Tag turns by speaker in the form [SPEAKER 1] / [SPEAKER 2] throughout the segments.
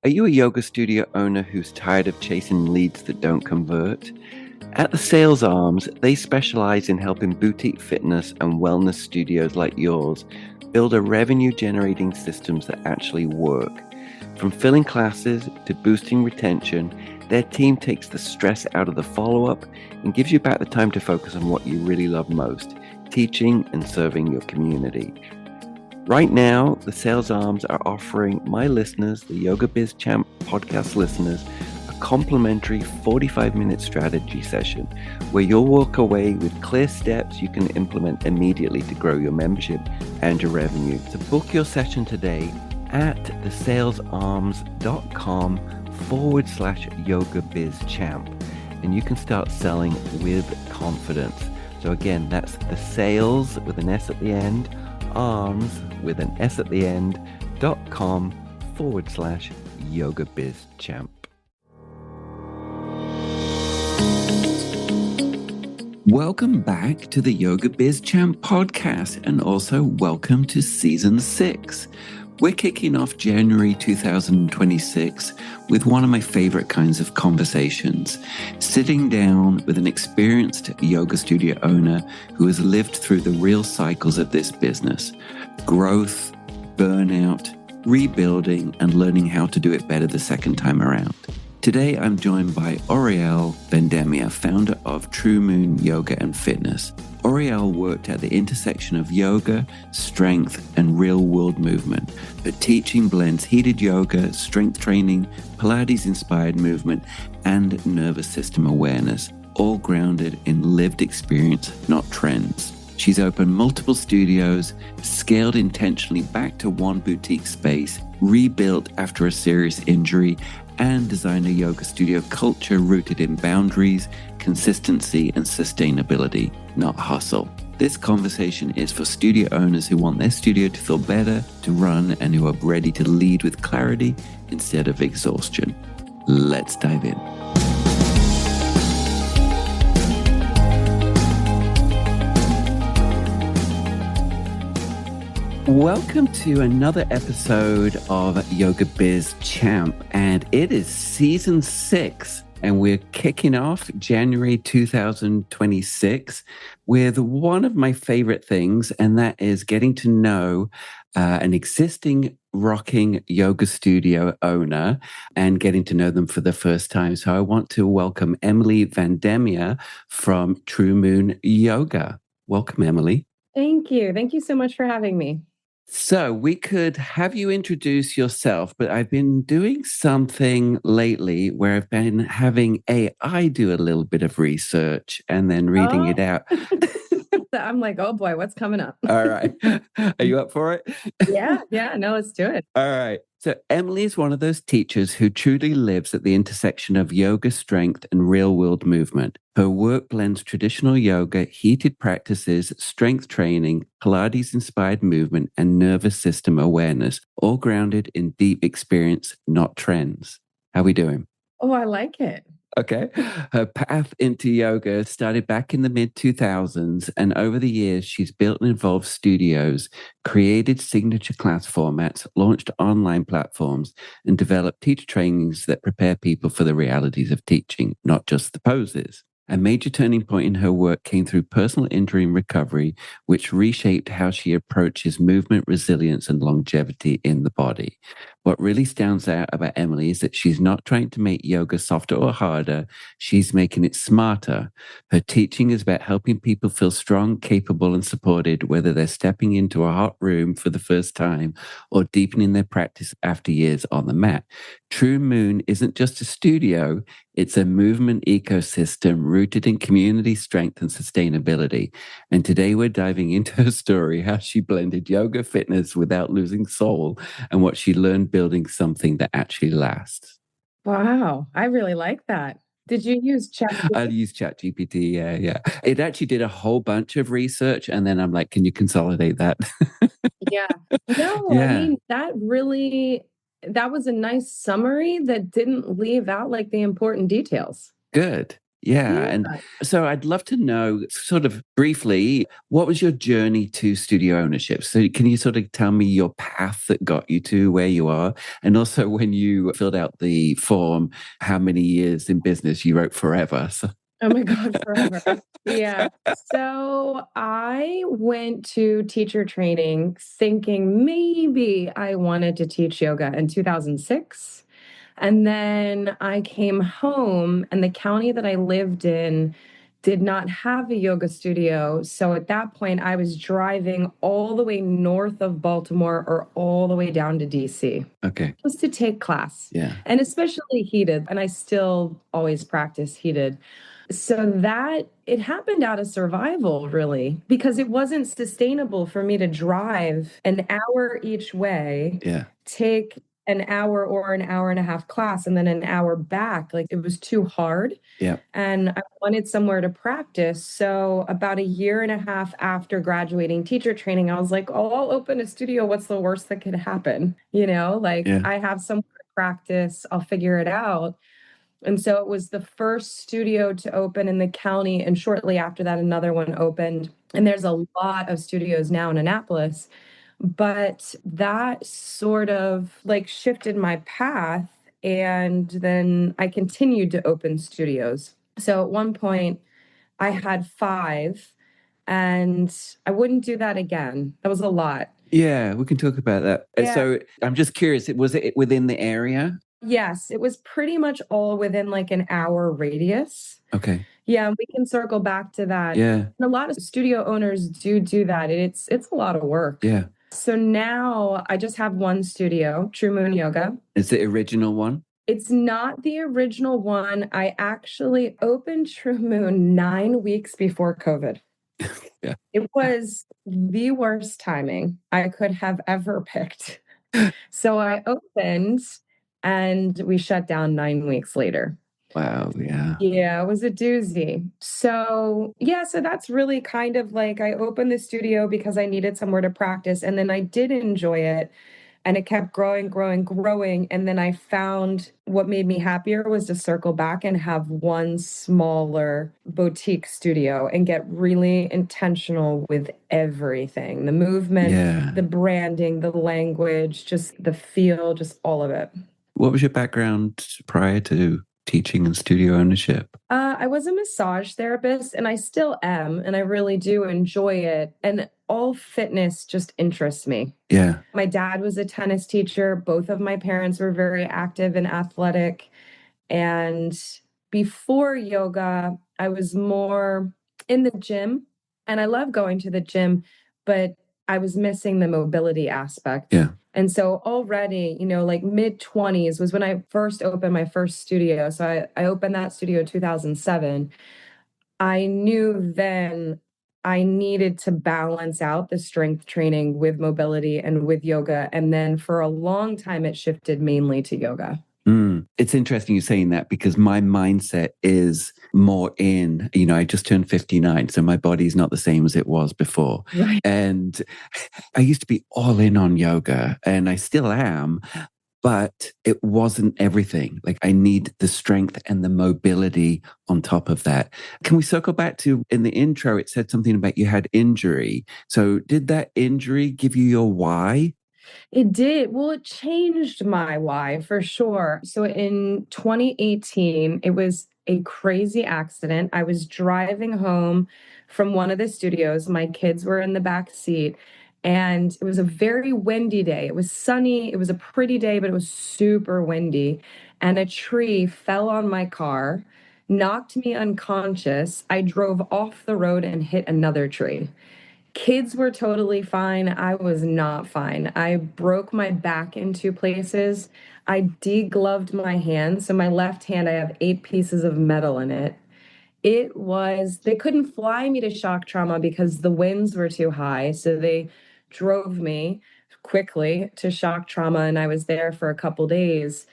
[SPEAKER 1] Are you a yoga studio owner who's tired of chasing leads that don't convert? At the Sales Arms, they specialize in helping boutique fitness and wellness studios like yours build a revenue-generating systems that actually work. From filling classes to boosting retention, their team takes the stress out of the follow-up and gives you back the time to focus on what you really love most, teaching and serving your community. Right now, the Sales Arms are offering my listeners, the Yoga Biz Champ podcast listeners, a complimentary 45-minute strategy session where you'll walk away with clear steps you can implement immediately to grow your membership and your revenue. So book your session today at thesalesarms.com/yoga biz champ, and you can start selling with confidence. So again, that's the sales with an S at the end, arms with an S at the end, .com/yoga biz champ. Welcome back to the Yoga Biz Champ podcast, and also welcome to season 6. We're kicking off January 2026 with one of my favorite kinds of conversations, sitting down with an experienced yoga studio owner who has lived through the real cycles of this business: growth, burnout, rebuilding, and learning how to do it better the second time around. Today, I'm joined by Aurielle Vendemmia, founder of True Moon Yoga and Fitness. Aurielle worked at the intersection of yoga, strength, and real-world movement. Her teaching blends heated yoga, strength training, Pilates-inspired movement, and nervous system awareness, all grounded in lived experience, not trends. She's opened multiple studios, scaled intentionally back to one boutique space, rebuilt after a serious injury, and designed a yoga studio culture rooted in boundaries, consistency, and sustainability, not hustle. This conversation is for studio owners who want their studio to feel better, to run, and who are ready to lead with clarity instead of exhaustion. Let's dive in. Welcome to another episode of Yoga Biz Champ, and it is season 6, and we're kicking off January 2026 with one of my favorite things, and that is getting to know an existing rocking yoga studio owner and getting to know them for the first time. So I want to welcome Aurielle Vendemmia from True Moon Yoga. Welcome, Emily.
[SPEAKER 2] Thank you. Thank you so much for having me.
[SPEAKER 1] So we could have you introduce yourself, but I've been doing something lately where I've been having AI do a little bit of research and then reading it out.
[SPEAKER 2] I'm like, oh boy, what's coming up?
[SPEAKER 1] All right. Are you up for it?
[SPEAKER 2] Yeah. No, let's do it.
[SPEAKER 1] All right. So Emily is one of those teachers who truly lives at the intersection of yoga, strength, and real-world movement. Her work blends traditional yoga, heated practices, strength training, Pilates-inspired movement, and nervous system awareness, all grounded in deep experience, not trends. How we doing?
[SPEAKER 2] Oh, I like it.
[SPEAKER 1] Okay. Her path into yoga started back in the mid-2000s, and over the years, she's built and evolved studios, created signature class formats, launched online platforms, and developed teacher trainings that prepare people for the realities of teaching, not just the poses. A major turning point in her work came through personal injury and recovery, which reshaped how she approaches movement, resilience, and longevity in the body. What really stands out about Emily is that she's not trying to make yoga softer or harder. She's making it smarter. Her teaching is about helping people feel strong, capable, and supported, whether they're stepping into a hot room for the first time or deepening their practice after years on the mat. True Moon isn't just a studio. It's a movement ecosystem rooted in community, strength, and sustainability. And today we're diving into her story, how she blended yoga fitness without losing soul, and what she learned building something that actually lasts.
[SPEAKER 2] Wow. I really like that. Did you use ChatGPT?
[SPEAKER 1] I use ChatGPT. Yeah. It actually did a whole bunch of research, and then I'm like, can you consolidate that?
[SPEAKER 2] Yeah. No,
[SPEAKER 1] Yeah.
[SPEAKER 2] I mean, that was a nice summary that didn't leave out like the important details.
[SPEAKER 1] Good. Yeah.
[SPEAKER 2] Yeah.
[SPEAKER 1] And so I'd love to know, sort of briefly, what was your journey to studio ownership? So can you sort of tell me your path that got you to where you are? And also when you filled out the form, how many years in business you wrote forever. So.
[SPEAKER 2] Oh my God, forever. Yeah. So I went to teacher training thinking maybe I wanted to teach yoga in 2006. And then I came home, and the county that I lived in did not have a yoga studio. So at that point, I was driving all the way north of Baltimore or all the way down to DC
[SPEAKER 1] Okay.
[SPEAKER 2] just to take class,
[SPEAKER 1] Yeah.
[SPEAKER 2] and especially heated. And I still always practice heated. So that it happened out of survival, really, because it wasn't sustainable for me to drive an hour each way,
[SPEAKER 1] Yeah.
[SPEAKER 2] take an hour or an hour and a half class, and then an hour back. Like it was too hard.
[SPEAKER 1] Yeah.
[SPEAKER 2] And I wanted somewhere to practice. So, about a year and a half after graduating teacher training, I was like, oh, I'll open a studio. What's the worst that could happen? Like
[SPEAKER 1] Yeah.
[SPEAKER 2] I have somewhere to practice, I'll figure it out. And so it was the first studio to open in the county. And shortly after that, another one opened. And there's a lot of studios now in Annapolis. But that sort of like shifted my path. And then I continued to open studios. So at one point, I had five, and I wouldn't do that again. That was a lot.
[SPEAKER 1] Yeah, we can talk about that.
[SPEAKER 2] Yeah.
[SPEAKER 1] So I'm just curious, was it within the area?
[SPEAKER 2] Yes, it was pretty much all within like an hour radius.
[SPEAKER 1] Okay.
[SPEAKER 2] Yeah, we can circle back to that.
[SPEAKER 1] Yeah.
[SPEAKER 2] And a lot of studio owners do that. It's a lot of work.
[SPEAKER 1] Yeah.
[SPEAKER 2] So now I just have one studio, True Moon Yoga.
[SPEAKER 1] It's the original one?
[SPEAKER 2] It's not the original one. I actually opened True Moon 9 weeks before COVID.
[SPEAKER 1] Yeah.
[SPEAKER 2] It was the worst timing I could have ever picked. So I opened and we shut down 9 weeks later.
[SPEAKER 1] Wow. Yeah.
[SPEAKER 2] Yeah, it was a doozy. So, yeah, so that's really kind of like I opened the studio because I needed somewhere to practice. And then I did enjoy it. And it kept growing, growing, growing. And then I found what made me happier was to circle back and have one smaller boutique studio and get really intentional with everything, the movement,
[SPEAKER 1] Yeah.
[SPEAKER 2] the branding, the language, just the feel, just all of it.
[SPEAKER 1] What was your background prior to teaching and studio ownership?
[SPEAKER 2] I was a massage therapist, and I still am, and I really do enjoy it. And all fitness just interests me.
[SPEAKER 1] Yeah.
[SPEAKER 2] My dad was a tennis teacher. Both of my parents were very active and athletic. And before yoga, I was more in the gym. And I love going to the gym, but I was missing the mobility aspect.
[SPEAKER 1] Yeah.
[SPEAKER 2] And so already, like mid 20s was when I first opened my first studio. So I opened that studio in 2007. I knew then I needed to balance out the strength training with mobility and with yoga. And then for a long time, it shifted mainly to yoga.
[SPEAKER 1] It's interesting you saying that because my mindset is more I just turned 59, so my body's not the same as it was before.
[SPEAKER 2] Right.
[SPEAKER 1] And I used to be all in on yoga, and I still am, but it wasn't everything. Like I need the strength and the mobility on top of that. Can we circle back to in the intro, it said something about you had injury. So did that injury give you your why?
[SPEAKER 2] It did. Well, it changed my why for sure. So in 2018, it was a crazy accident. I was driving home from one of the studios. My kids were in the back seat, and it was a very windy day. It was sunny. It was a pretty day, but it was super windy. And a tree fell on my car, knocked me unconscious. I drove off the road and hit another tree. Kids were totally fine. I was not fine. I broke my back in two places. I degloved my hand. So my left hand, I have 8 pieces of metal in it. They couldn't fly me to shock trauma because the winds were too high. So they drove me quickly to shock trauma, and I was there for a couple days.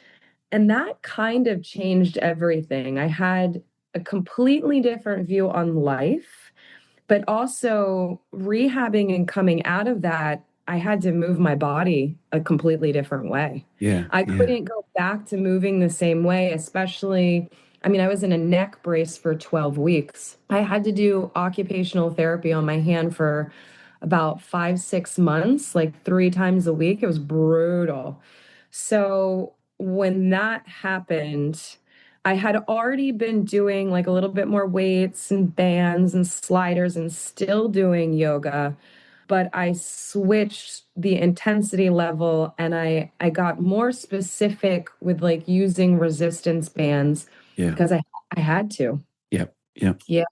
[SPEAKER 2] And that kind of changed everything. I had a completely different view on life, but also rehabbing and coming out of that, I had to move my body a completely different way.
[SPEAKER 1] Yeah.
[SPEAKER 2] I
[SPEAKER 1] Yeah.
[SPEAKER 2] couldn't go back to moving the same way, especially I mean, I was in a neck brace for 12 weeks. I had to do occupational therapy on my hand for about 5, 6 months, like 3 times a week. It was brutal. So when that happened, I had already been doing like a little bit more weights and bands and sliders and still doing yoga, but I switched the intensity level and I got more specific with like using resistance bands
[SPEAKER 1] Yeah.
[SPEAKER 2] because I had to.
[SPEAKER 1] Yep. Yep.
[SPEAKER 2] Yeah.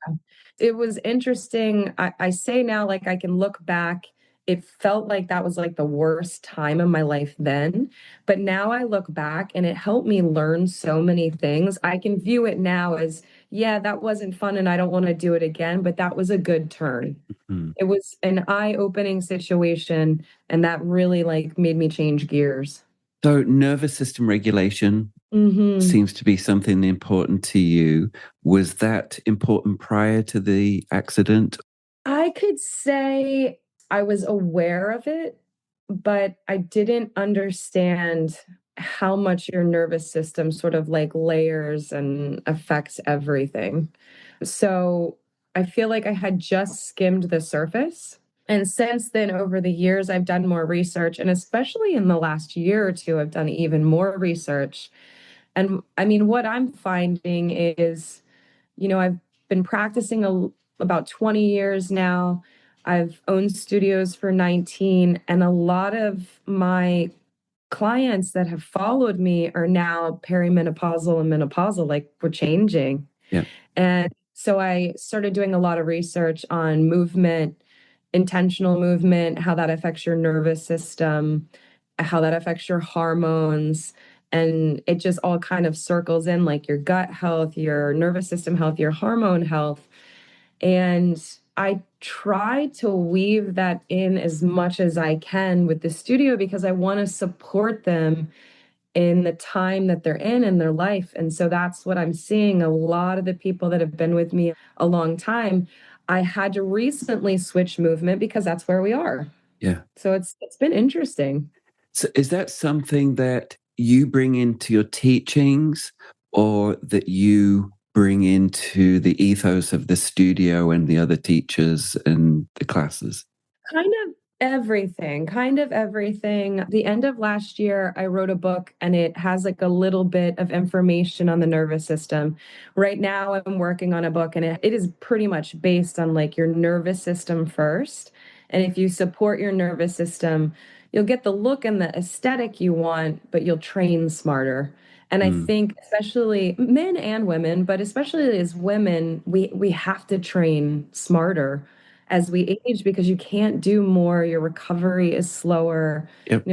[SPEAKER 2] It was interesting. I say now, like I can look back, it felt like that was like the worst time of my life then. But now I look back and it helped me learn so many things. I can view it now as, yeah, that wasn't fun and I don't want to do it again, but that was a good turn.
[SPEAKER 1] Mm.
[SPEAKER 2] It was an eye-opening situation, and that really like made me change gears.
[SPEAKER 1] So nervous system regulation
[SPEAKER 2] Hmm.
[SPEAKER 1] seems to be something important to you. Was that important prior to the accident?
[SPEAKER 2] I could say I was aware of it, but I didn't understand how much your nervous system sort of like layers and affects everything. So I feel like I had just skimmed the surface. And since then, over the years, I've done more research. And especially in the last year or two, I've done even more research. And I mean, what I'm finding is, I've been practicing about 20 years now. I've owned studios for 19, and a lot of my clients that have followed me are now perimenopausal and menopausal, like we're changing.
[SPEAKER 1] Yeah.
[SPEAKER 2] And so I started doing a lot of research on movement, intentional movement, how that affects your nervous system, how that affects your hormones. And it just all kind of circles in like your gut health, your nervous system health, your hormone health. And I try to weave that in as much as I can with the studio because I want to support them in the time that they're in their life. And so that's what I'm seeing. A lot of the people that have been with me a long time, I had to recently switch movement because that's where we are.
[SPEAKER 1] Yeah.
[SPEAKER 2] So it's been interesting.
[SPEAKER 1] So is that something that you bring into your teachings or that you bring into the ethos of the studio and the other teachers and the classes?
[SPEAKER 2] Kind of everything, kind of everything. The end of last year, I wrote a book and it has like a little bit of information on the nervous system. Right now, I'm working on a book and it is pretty much based on like your nervous system first. And if you support your nervous system, you'll get the look and the aesthetic you want, but you'll train smarter. And I
[SPEAKER 1] Mm.
[SPEAKER 2] think especially men and women, but especially as women, we have to train smarter as we age because you can't do more. Your recovery is slower.
[SPEAKER 1] Yep.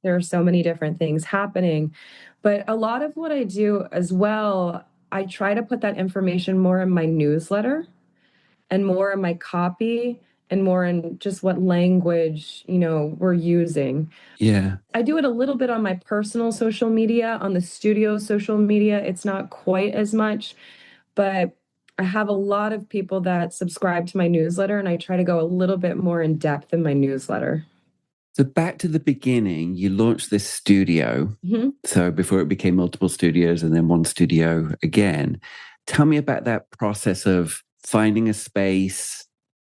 [SPEAKER 2] There are so many different things happening. But a lot of what I do as well, I try to put that information more in my newsletter and more in my copy and more in just what language, we're using.
[SPEAKER 1] Yeah.
[SPEAKER 2] I do it a little bit on my personal social media, on the studio social media. It's not quite as much, but I have a lot of people that subscribe to my newsletter, and I try to go a little bit more in depth in my newsletter.
[SPEAKER 1] So back to the beginning, you launched this studio.
[SPEAKER 2] Mhm.
[SPEAKER 1] So before it became multiple studios and then one studio again. Tell me about that process of finding a space,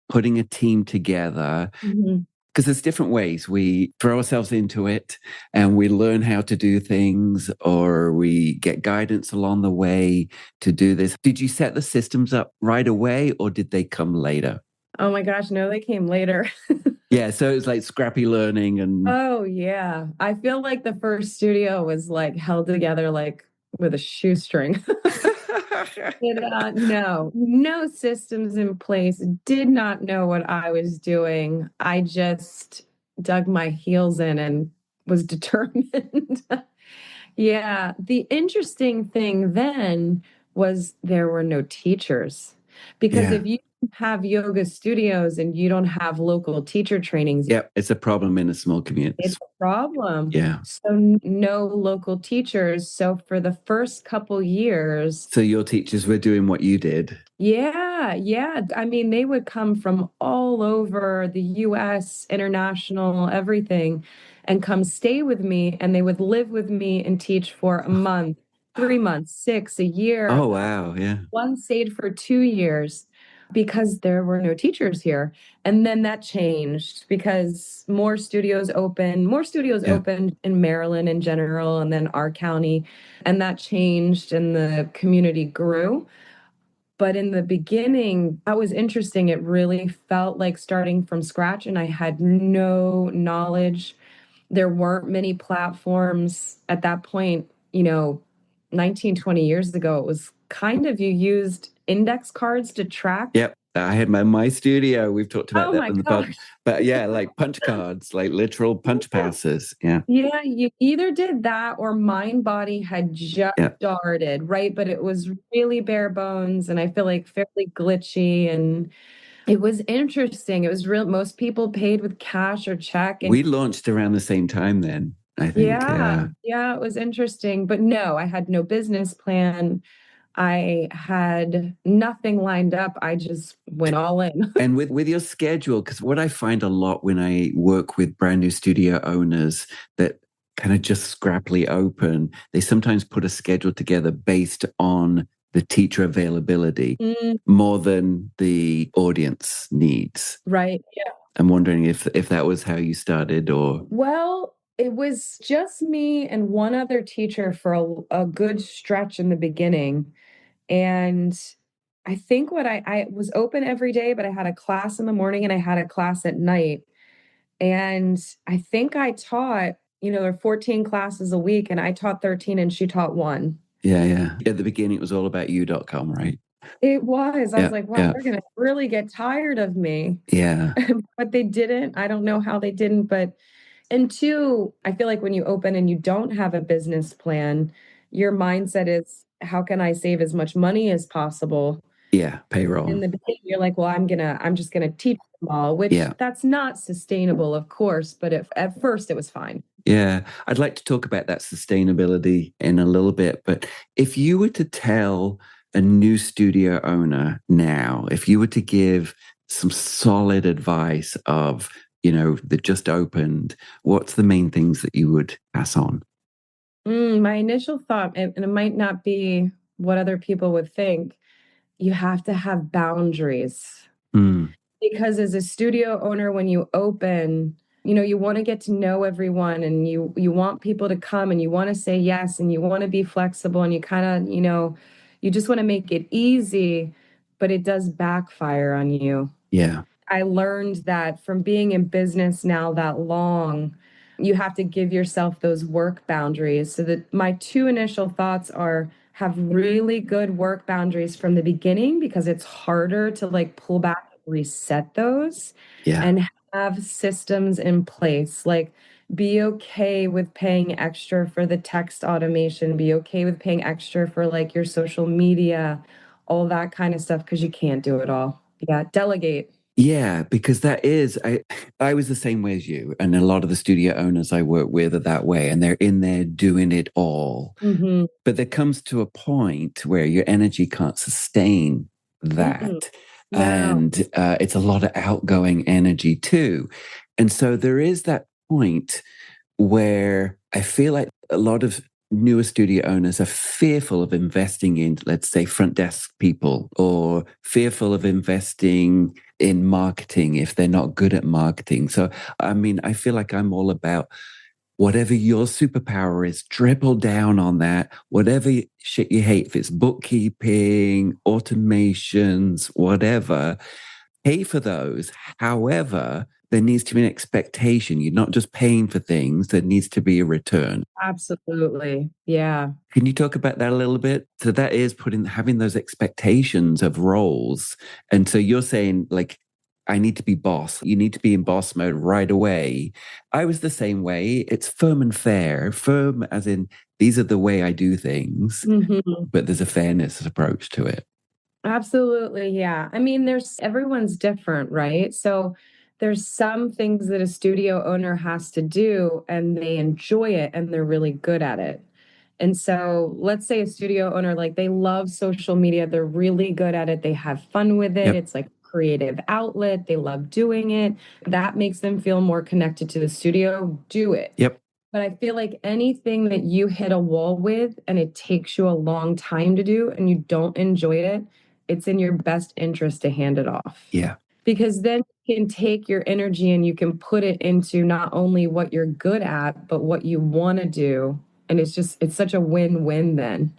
[SPEAKER 1] putting a team together,
[SPEAKER 2] Mhm.
[SPEAKER 1] because there's different ways we throw ourselves into it and we learn how to do things or we get guidance along the way to do this. Did you set the systems up right away or did they come later?
[SPEAKER 2] Oh my gosh, no, they came later.
[SPEAKER 1] Yeah, so it's like scrappy learning and
[SPEAKER 2] Oh, yeah. I feel like the first studio was, like, held together, like, with a shoestring. No systems in place, did not know what I was doing. I just dug my heels in and was determined. Yeah, the interesting thing then was there were no teachers. Because
[SPEAKER 1] yeah.
[SPEAKER 2] if you have yoga studios and you don't have local teacher trainings,
[SPEAKER 1] Yeah, it's a problem in a small community.
[SPEAKER 2] it's a problem.
[SPEAKER 1] Yeah.
[SPEAKER 2] So no local teachers. So for the first couple years,
[SPEAKER 1] So your teachers were doing what you did.
[SPEAKER 2] yeah, yeah. I mean, they would come from all over the US, international, everything, and come stay with me, and they would live with me and teach for a month. 3 months, 6, a year.
[SPEAKER 1] Oh, wow. Yeah.
[SPEAKER 2] One stayed for 2 years because there were no teachers here. And then that changed because more studios
[SPEAKER 1] Yeah.
[SPEAKER 2] opened in Maryland in general, and then our county. And that changed and the community grew. But in the beginning, that was interesting. It really felt like starting from scratch, and I had no knowledge. There weren't many platforms at that point, 19, 20 years ago. It was kind of, you used index cards to track.
[SPEAKER 1] Yep. I had my studio. We've talked about
[SPEAKER 2] Oh
[SPEAKER 1] that
[SPEAKER 2] my
[SPEAKER 1] in the pod.
[SPEAKER 2] gosh.
[SPEAKER 1] But yeah, like punch cards, like literal punch passes. Yeah.
[SPEAKER 2] Yeah, you either did that or MindBody had just
[SPEAKER 1] Yeah.
[SPEAKER 2] started, right? But it was really bare bones and I feel like fairly glitchy, and it was interesting. It was real. Most people paid with cash or check. And
[SPEAKER 1] We launched around the same time then, I think.
[SPEAKER 2] yeah, yeah, it was interesting. But no, I had no business plan. I had nothing lined up. I just went all in.
[SPEAKER 1] And with your schedule, because what I find a lot when I work with brand new studio owners that kind of just scrappily open, they sometimes put a schedule together based on the teacher availability
[SPEAKER 2] Mm,
[SPEAKER 1] more than the audience needs.
[SPEAKER 2] right. Yeah.
[SPEAKER 1] I'm wondering if that was how you started or
[SPEAKER 2] Well, it was just me and one other teacher for a good stretch in the beginning. And I think I was open every day, but I had a class in the morning and I had a class at night. And I think I taught, there are 14 classes a week, and I taught 13 and she taught one.
[SPEAKER 1] yeah. At the beginning it was all about you.com, right?
[SPEAKER 2] It was. I was
[SPEAKER 1] Yeah,
[SPEAKER 2] like, wow,
[SPEAKER 1] yeah,
[SPEAKER 2] they're going to really get tired of me.
[SPEAKER 1] yeah,
[SPEAKER 2] But they didn't. I don't know how they didn't. But, and two, I feel like when you open and you don't have a business plan, your mindset is, how can I save as much money as possible?
[SPEAKER 1] yeah. Payroll.
[SPEAKER 2] In the beginning, you're like, well, I'm just gonna teach them all, which
[SPEAKER 1] Yeah.
[SPEAKER 2] that's not sustainable, of course, but if at first it was fine.
[SPEAKER 1] Yeah, I'd like to talk about that sustainability in a little bit. But if you were to tell a new studio owner now, if you were to give some solid advice of, that just opened, what's the main things that you would pass on?
[SPEAKER 2] My initial thought, and it might not be what other people would think, you have to have boundaries.
[SPEAKER 1] Mm,
[SPEAKER 2] Because as a studio owner, when you open, you want to get to know everyone, and you want people to come, and you want to say yes, and you want to be flexible, and you kind of, you just want to make it easy, but it does backfire on you.
[SPEAKER 1] yeah,
[SPEAKER 2] I learned that from being in business now that long, you have to give yourself those work boundaries. So that my two initial thoughts are, have really good work boundaries from the beginning, because it's harder to like pull back and reset those,
[SPEAKER 1] yeah,
[SPEAKER 2] and have systems in place. Like, be okay with paying extra for the text automation, be okay with paying extra for like your social media, all that kind of stuff, because you can't do it all. Yeah, delegate.
[SPEAKER 1] yeah. Because that is, I was the same way as you, and a lot of the studio owners I work with are that way, and they're in there doing it all.
[SPEAKER 2] Mhm.
[SPEAKER 1] But there comes to a point where your energy can't sustain
[SPEAKER 2] Mm-mm.
[SPEAKER 1] that.
[SPEAKER 2] No.
[SPEAKER 1] And it's a lot of outgoing energy too. And so there is that point where I feel like a lot of newer studio owners are fearful of investing in, let's say, front desk people, or fearful of investing in marketing if they're not good at marketing. So, I mean, I feel like I'm all about whatever your superpower is, triple down on that. Whatever shit you hate, if it's bookkeeping, automations, whatever, pay for those. However, there needs to be an expectation. You're not just paying for things, there needs to be a return.
[SPEAKER 2] Absolutely. Yeah.
[SPEAKER 1] Can you talk about that a little bit? So that is having those expectations of roles. And so you're saying, like, I need to be boss. You need to be in boss mode right away. I was the same way. It's firm and fair. Firm as in, these are the way I do things,
[SPEAKER 2] Mhm.
[SPEAKER 1] but there's a fairness approach to it.
[SPEAKER 2] Absolutely. Yeah. I mean, everyone's different, right? So there's some things that a studio owner has to do and they enjoy it and they're really good at it. And so let's say a studio owner, like, they love social media, they're really good at it, they have fun with it.
[SPEAKER 1] Yep.
[SPEAKER 2] It's like a creative outlet, they love doing it. That makes them feel more connected to the studio. Do it.
[SPEAKER 1] Yep.
[SPEAKER 2] But I feel like anything that you hit a wall with and it takes you a long time to do and you don't enjoy it, it's in your best interest to hand it off.
[SPEAKER 1] Yeah.
[SPEAKER 2] Because then you can take your energy and you can put it into not only what you're good at, but what you want to do. And it's such a win-win then.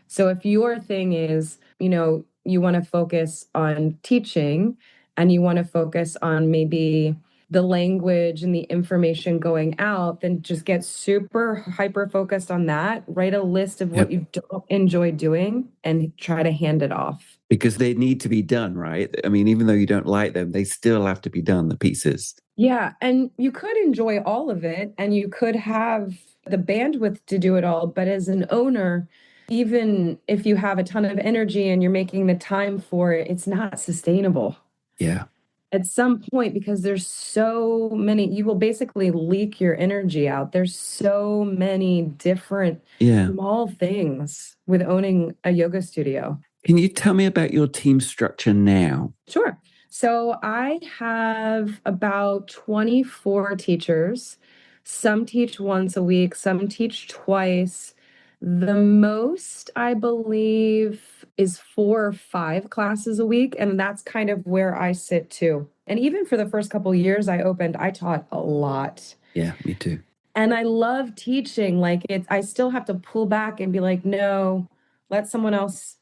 [SPEAKER 2] So if your thing is, you want to focus on teaching and you want to focus on maybe the language and the information going out, then just get super hyper focused on that. Write a list of what
[SPEAKER 1] Yep.
[SPEAKER 2] you don't enjoy doing and try to hand it off.
[SPEAKER 1] Because they need to be done, right? I mean, even though you don't like them, they still have to be done, the pieces.
[SPEAKER 2] Yeah. And you could enjoy all of it and you could have the bandwidth to do it all. But as an owner, even if you have a ton of energy and you're making the time for it, it's not sustainable.
[SPEAKER 1] Yeah.
[SPEAKER 2] At some point, because there's so many, you will basically leak your energy out. There's so many different small things with owning a yoga studio.
[SPEAKER 1] Can you tell me about your team structure now?
[SPEAKER 2] Sure. So I have about 24 teachers. Some teach once a week, some teach twice. The most, I believe, is 4 or 5 classes a week. And that's kind of where I sit too. And even for the first couple of years I opened, I taught a lot.
[SPEAKER 1] Yeah, me too.
[SPEAKER 2] And I love teaching. Like I still have to pull back and be like, no, let someone else,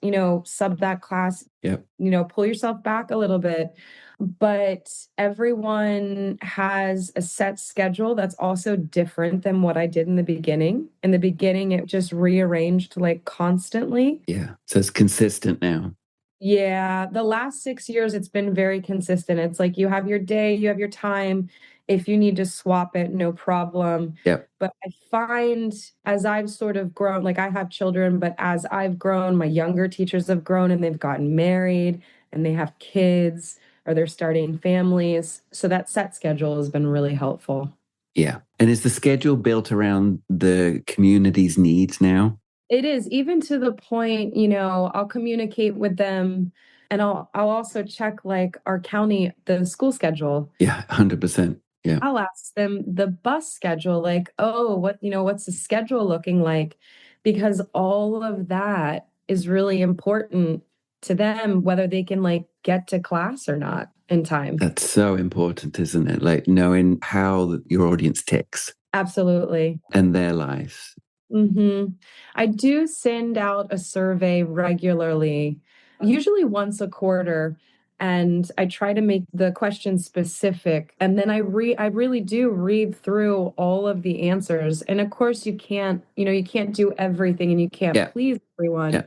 [SPEAKER 2] sub that class.
[SPEAKER 1] Yep.
[SPEAKER 2] Pull yourself back a little bit. But everyone has a set schedule that's also different than what I did in the beginning. In the beginning, it just rearranged like constantly.
[SPEAKER 1] Yeah. So it's consistent now.
[SPEAKER 2] Yeah, the last 6 years, it's been very consistent. It's like you have your day, you have your time. If you need to swap it, no problem.
[SPEAKER 1] Yep.
[SPEAKER 2] But I find as I've sort of grown, like I have children, but as I've grown, my younger teachers have grown and they've gotten married and they have kids or they're starting families. So that set schedule has been really helpful.
[SPEAKER 1] Yeah. And is the schedule built around the community's needs now?
[SPEAKER 2] It is, even to the point, I'll communicate with them and I'll also check like our county, the school schedule.
[SPEAKER 1] Yeah, 100%. Yeah.
[SPEAKER 2] I'll ask them the bus schedule, like, oh, what's the schedule looking like? Because all of that is really important to them, whether they can like get to class or not in time.
[SPEAKER 1] That's so important, isn't it? Like knowing how your audience ticks.
[SPEAKER 2] Absolutely.
[SPEAKER 1] And their lives.
[SPEAKER 2] Mm-hmm. I do send out a survey regularly, usually once a quarter, and I try to make the question specific. And then I really do read through all of the answers. And of course, you can't do everything and you can't please everyone.
[SPEAKER 1] Yeah.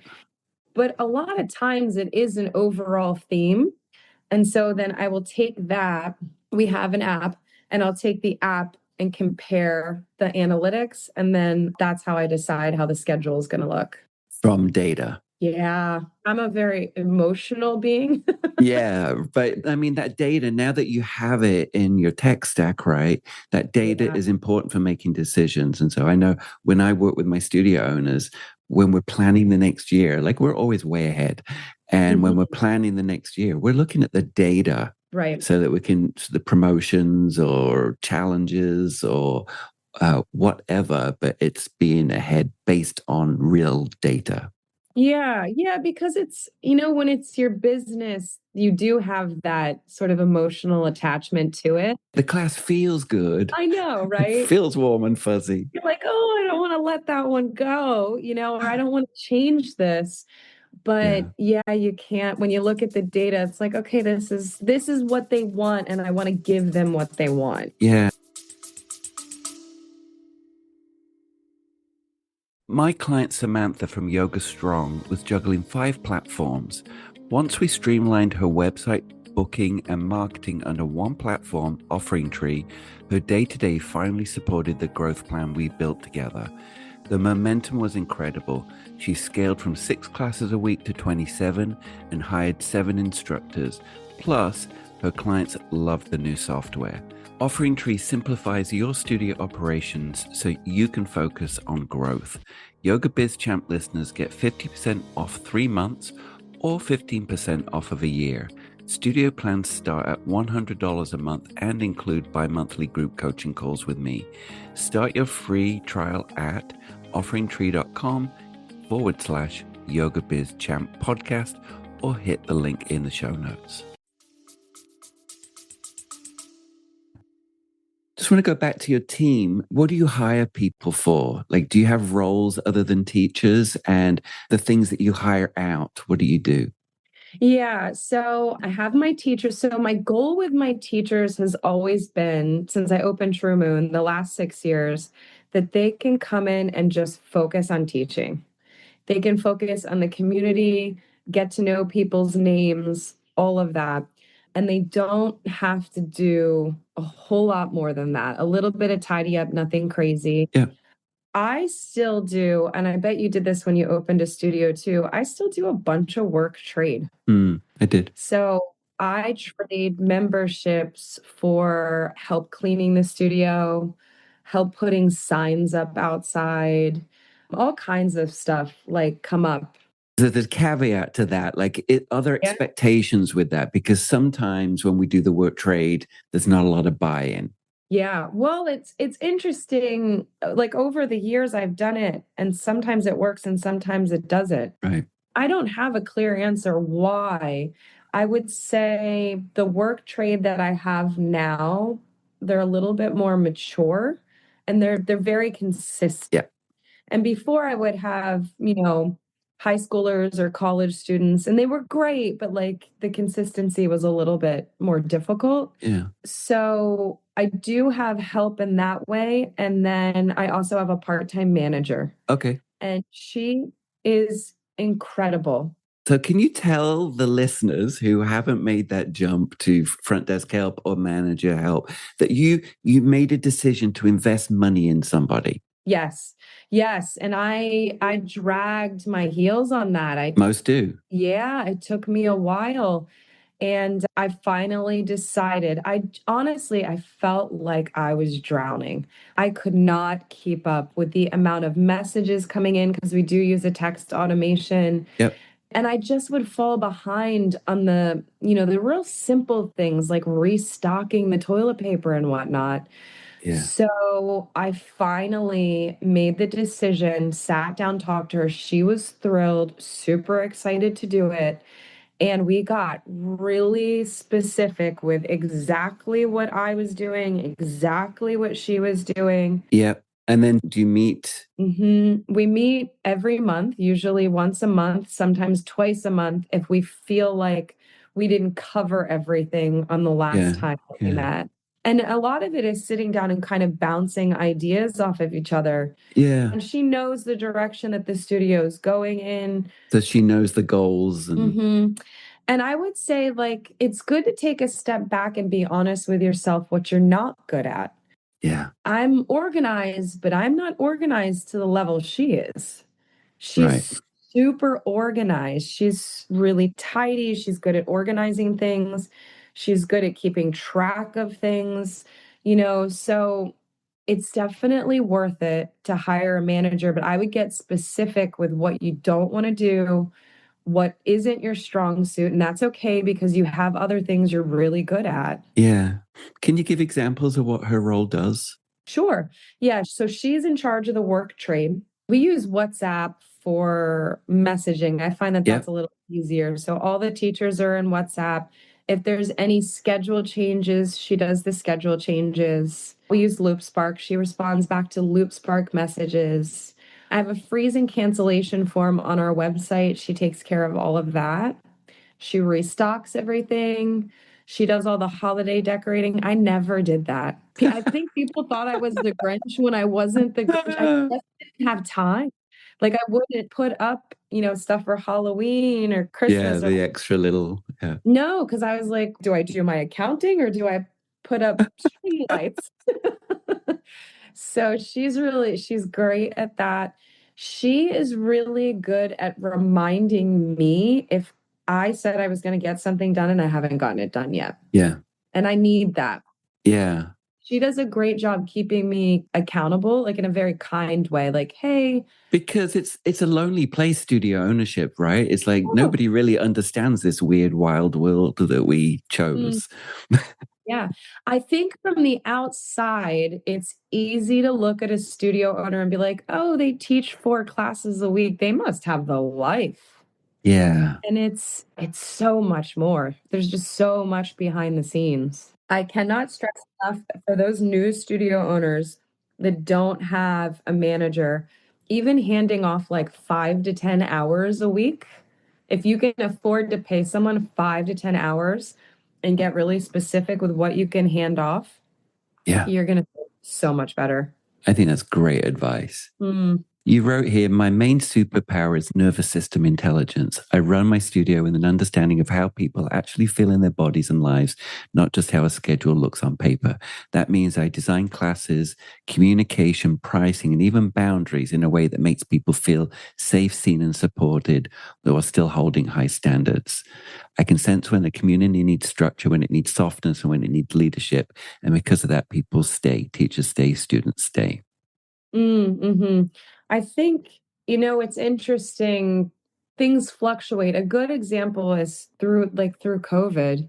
[SPEAKER 2] But a lot of times it is an overall theme. And so then I will take that. We have an app, and I'll take the app and compare the analytics. And then that's how I decide how the schedule is going to look.
[SPEAKER 1] From data.
[SPEAKER 2] Yeah, I'm a very emotional being.
[SPEAKER 1] Yeah, but I mean, that data, now that you have it in your tech stack, right, that data is important for making decisions. And so I know when I work with my studio owners, when we're planning the next year, like we're always way ahead. And when we're planning the next year, we're looking at the data. Right. So that we can, the promotions or challenges or whatever, but it's being ahead based on real data.
[SPEAKER 2] Yeah, because it's, when it's your business, you do have that sort of emotional attachment to it.
[SPEAKER 1] The class feels good.
[SPEAKER 2] I know, right?
[SPEAKER 1] It feels warm and fuzzy.
[SPEAKER 2] You're like, oh, I don't want to let that one go, or I don't want to change this. But yeah, you can't. When you look at the data, it's like, okay, this is what they want, and I want to give them what they want.
[SPEAKER 1] Yeah. My client Samantha from Yoga Strong was juggling 5 platforms. Once we streamlined her website, booking, and marketing under one platform, Offering Tree, her day-to-day finally supported the growth plan we built together. The momentum was incredible. She scaled from 6 classes a week to 27 and hired 7 instructors. Plus, her clients loved the new software. Offering Tree simplifies your studio operations so you can focus on growth. Yoga Biz Champ listeners get 50% off 3 months or 15% off of a year. Studio plans start at $100 a month and include bi-monthly group coaching calls with me. Start your free trial at offeringtree.com/Yoga Biz Champ podcast or hit the link in the show notes. Just want to go back to your team. What do you hire people for? Like, do you have roles other than teachers? And the things that you hire out, what do you do?
[SPEAKER 2] Yeah, so I have my teachers. So my goal with my teachers has always been, since I opened True Moon the last 6 years, that they can come in and just focus on teaching. They can focus on the community, get to know people's names, all of that. And they don't have to do a whole lot more than that. A little bit of tidy up, nothing crazy.
[SPEAKER 1] Yeah.
[SPEAKER 2] I still do, and I bet you did this when you opened a studio too. I still do a bunch of work trade.
[SPEAKER 1] I did.
[SPEAKER 2] So I trade memberships for help cleaning the studio, help putting signs up outside, all kinds of stuff like come up.
[SPEAKER 1] There's a caveat to that, like other
[SPEAKER 2] Yeah.
[SPEAKER 1] expectations with that, because sometimes when we do the work trade, there's not a lot of buy-in.
[SPEAKER 2] Yeah. Well, it's interesting. Like over the years I've done it and sometimes it works and sometimes it doesn't.
[SPEAKER 1] Right.
[SPEAKER 2] I don't have a clear answer why. I would say the work trade that I have now, they're a little bit more mature and they're very consistent.
[SPEAKER 1] Yeah.
[SPEAKER 2] And before I would have, high schoolers or college students, and they were great, but like the consistency was a little bit more difficult.
[SPEAKER 1] Yeah.
[SPEAKER 2] So I do have help in that way. And then I also have a part-time manager.
[SPEAKER 1] Okay.
[SPEAKER 2] And she is incredible.
[SPEAKER 1] So can you tell the listeners who haven't made that jump to front desk help or manager help that you made a decision to invest money in somebody?
[SPEAKER 2] Yes. Yes. And I dragged my heels on that.
[SPEAKER 1] Most do.
[SPEAKER 2] Yeah, it took me a while. And I finally decided, I felt like I was drowning. I could not keep up with the amount of messages coming in because we do use a text automation.
[SPEAKER 1] Yep.
[SPEAKER 2] And I just would fall behind on the real simple things like restocking the toilet paper and whatnot.
[SPEAKER 1] Yeah.
[SPEAKER 2] So I finally made the decision, sat down, talked to her. She was thrilled, super excited to do it. And we got really specific with exactly what I was doing, exactly what she was doing.
[SPEAKER 1] Yep. And then do you meet?
[SPEAKER 2] We meet every month, usually once a month, sometimes twice a month, if we feel like we didn't cover everything on the last time that we met. And a lot of it is sitting down and kind of bouncing ideas off of each other.
[SPEAKER 1] Yeah.
[SPEAKER 2] And she knows the direction that the studio is going in.
[SPEAKER 1] So she knows the goals. And
[SPEAKER 2] And I would say, like, it's good to take a step back and be honest with yourself what you're not good at.
[SPEAKER 1] Yeah.
[SPEAKER 2] I'm organized, but I'm not organized to the level she is. She's super organized. She's really tidy. She's good at organizing things. She's good at keeping track of things, so it's definitely worth it to hire a manager, but I would get specific with what you don't want to do, what isn't your strong suit, and that's okay because you have other things you're really good at.
[SPEAKER 1] Yeah. Can you give examples of what her role does?
[SPEAKER 2] Sure. Yeah. So she's in charge of the work trade. We use WhatsApp for messaging. I find that that's a little easier. So all the teachers are in WhatsApp. If there's any schedule changes, she does the schedule changes. We use LoopSpark. She responds back to LoopSpark messages. I have a freeze and cancellation form on our website. She takes care of all of that. She restocks everything. She does all the holiday decorating. I never did that. I think people thought I was the Grinch when I wasn't the Grinch. I just didn't have time. Like I wouldn't put up, stuff for Halloween or Christmas.
[SPEAKER 1] Yeah, the extra little. Yeah.
[SPEAKER 2] No, because I was like, do I do my accounting or do I put up string lights? So she's great at that. She is really good at reminding me if I said I was going to get something done and I haven't gotten it done yet.
[SPEAKER 1] Yeah.
[SPEAKER 2] And I need that.
[SPEAKER 1] Yeah.
[SPEAKER 2] She does a great job keeping me accountable, like in a very kind way. Like, hey,
[SPEAKER 1] Because it's a lonely place, studio ownership, right? It's like
[SPEAKER 2] oh,
[SPEAKER 1] nobody really understands this weird, wild world that we
[SPEAKER 2] mm,
[SPEAKER 1] chose.
[SPEAKER 2] yeah. I think from the outside, it's easy to look at a studio owner and be like, oh, they teach 4 classes a week. They must have the life.
[SPEAKER 1] Yeah.
[SPEAKER 2] And it's so much more. There's just so much behind the scenes. I cannot stress enough that for those new studio owners that don't have a manager, even handing off like 5 to 10 hours a week, if you can afford to pay someone 5 to 10 hours and get really specific with what you can hand off,
[SPEAKER 1] Yeah.
[SPEAKER 2] you're gonna feel so much better.
[SPEAKER 1] I think that's great advice.
[SPEAKER 2] Mm.
[SPEAKER 1] You wrote here, my main superpower is nervous system intelligence. I run my studio with an understanding of how people actually feel in their bodies and lives, not just how a schedule looks on paper. That means I design classes, communication, pricing, and even boundaries in a way that makes people feel safe, seen, and supported, while still holding high standards. I can sense when the community needs structure, when it needs softness, and when it needs leadership. And because of that, people stay, teachers stay, students stay.
[SPEAKER 2] Mhm. I think, it's interesting. Things fluctuate. A good example is through COVID.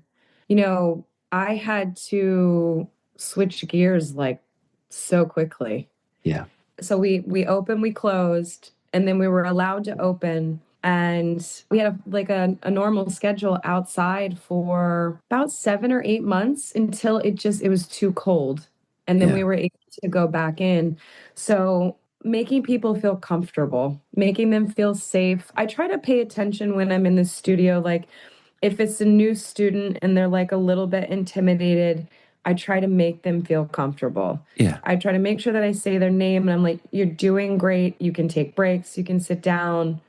[SPEAKER 2] I had to switch gears like so quickly.
[SPEAKER 1] Yeah.
[SPEAKER 2] So we opened, we closed, and then we were allowed to open. And we had a normal schedule outside for about 7 or 8 months until it was too cold. And then
[SPEAKER 1] Yeah.
[SPEAKER 2] we were able to go back in. So making people feel comfortable, making them feel safe. I try to pay attention when I'm in the studio, like if it's a new student and they're like a little bit intimidated, I try to make them feel comfortable.
[SPEAKER 1] Yeah.
[SPEAKER 2] I try to make sure that I say their name and I'm like, you're doing great. You can take breaks, you can sit down.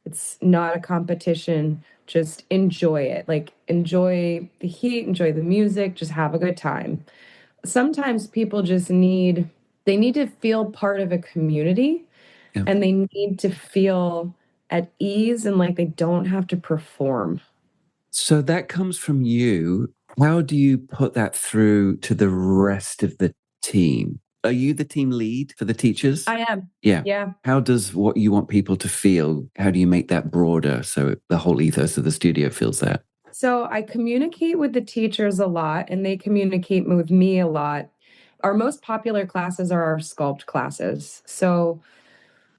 [SPEAKER 2] It's not a competition. Just enjoy it. Like, enjoy the heat, enjoy the music, just have a good time. Sometimes people they need to feel part of a community
[SPEAKER 1] Yeah.
[SPEAKER 2] and they need to feel at ease and like they don't have to perform.
[SPEAKER 1] So that comes from you. How do you put that through to the rest of the team? Are you the team lead for the teachers?
[SPEAKER 2] I am.
[SPEAKER 1] Yeah.
[SPEAKER 2] Yeah.
[SPEAKER 1] How does what you want people to feel, how do you make that broader so the whole ethos of the studio feels that?
[SPEAKER 2] So I communicate with the teachers a lot and they communicate with me a lot. Our most popular classes are our sculpt classes. So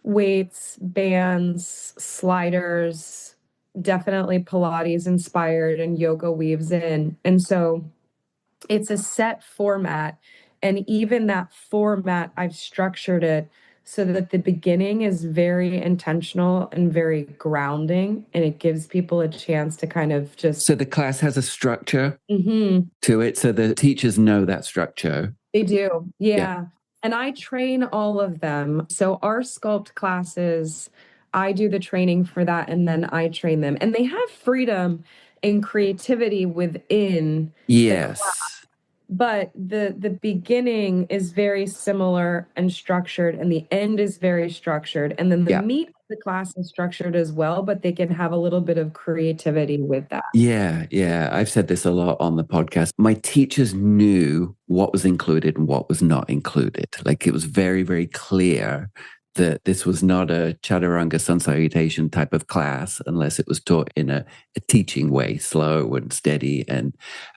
[SPEAKER 2] weights, bands, sliders, definitely Pilates inspired and yoga weaves in. And so it's a set format. And even that format, I've structured it so that the beginning is very intentional and very grounding. And it gives people a chance to kind of just,
[SPEAKER 1] So the class has a structure
[SPEAKER 2] Mhm.
[SPEAKER 1] to it. So the teachers know that structure.
[SPEAKER 2] They do.
[SPEAKER 1] Yeah.
[SPEAKER 2] Yeah. And I train all of them. So our sculpt classes, I do the training for that and then I train them. And they have freedom and creativity within the class.
[SPEAKER 1] Yes.
[SPEAKER 2] But the beginning is very similar and structured, and the end is very structured. And then the
[SPEAKER 1] Yeah.
[SPEAKER 2] meat of the class is structured as well, but they can have a little bit of creativity with that.
[SPEAKER 1] Yeah, yeah. I've said this a lot on the podcast. My teachers knew what was included and what was not included. Like it was very, very clear that this was not a chaturanga sun salutation type of class unless it was taught in a teaching way, slow and steady.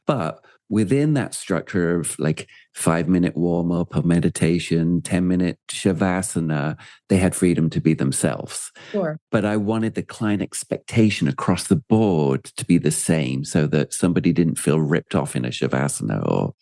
[SPEAKER 1] But within that structure of like 5 minute warm up of meditation, 10-minute shavasana, they had freedom to be themselves.
[SPEAKER 2] Sure.
[SPEAKER 1] But I wanted the client expectation across the board to be the same so that somebody didn't feel ripped off in a shavasana or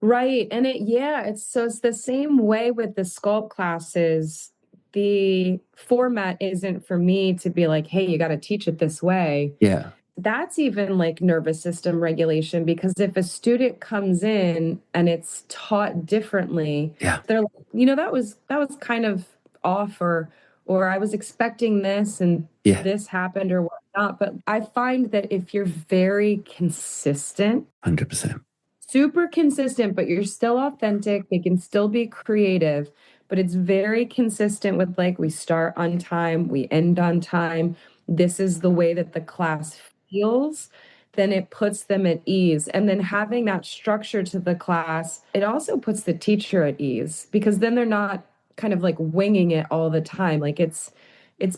[SPEAKER 2] Right. And it's the same way with the sculpt classes. The format isn't for me to be like, hey, you got to teach it this way.
[SPEAKER 1] yeah,
[SPEAKER 2] That's even like nervous system regulation because if a student comes in and it's taught differently,
[SPEAKER 1] yeah,
[SPEAKER 2] they're like, that was kind of off or I was expecting this and
[SPEAKER 1] yeah,
[SPEAKER 2] this happened or whatnot. But I find that if you're very consistent,
[SPEAKER 1] 100%.
[SPEAKER 2] super consistent, but you're still authentic. They can still be creative, but it's very consistent with like we start on time, we end on time. This is the way that the class feels. then it puts them at ease. And then having that structure to the class, it also puts the teacher at ease because then they're not kind of like winging it all the time. Like it's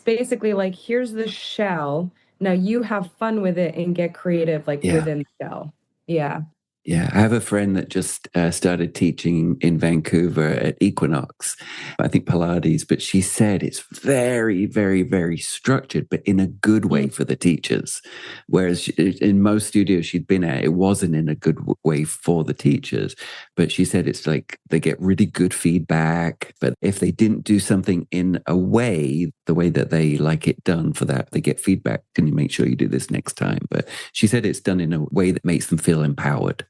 [SPEAKER 2] basically like, here's the shell. Now you have fun with it and get creative like
[SPEAKER 1] Yeah.
[SPEAKER 2] within the shell. Yeah.
[SPEAKER 1] Yeah, I have a friend that just started teaching in Vancouver at Equinox, I think Pilates, but she said it's very, very, very structured, but in a good way for the teachers. Whereas in most studios she'd been at, it wasn't in a good way for the teachers. But she said it's like they get really good feedback, but if they didn't do something in a way, the way that they like it done for that, they get feedback. Can you make sure you do this next time? But she said it's done in a way that makes them feel empowered.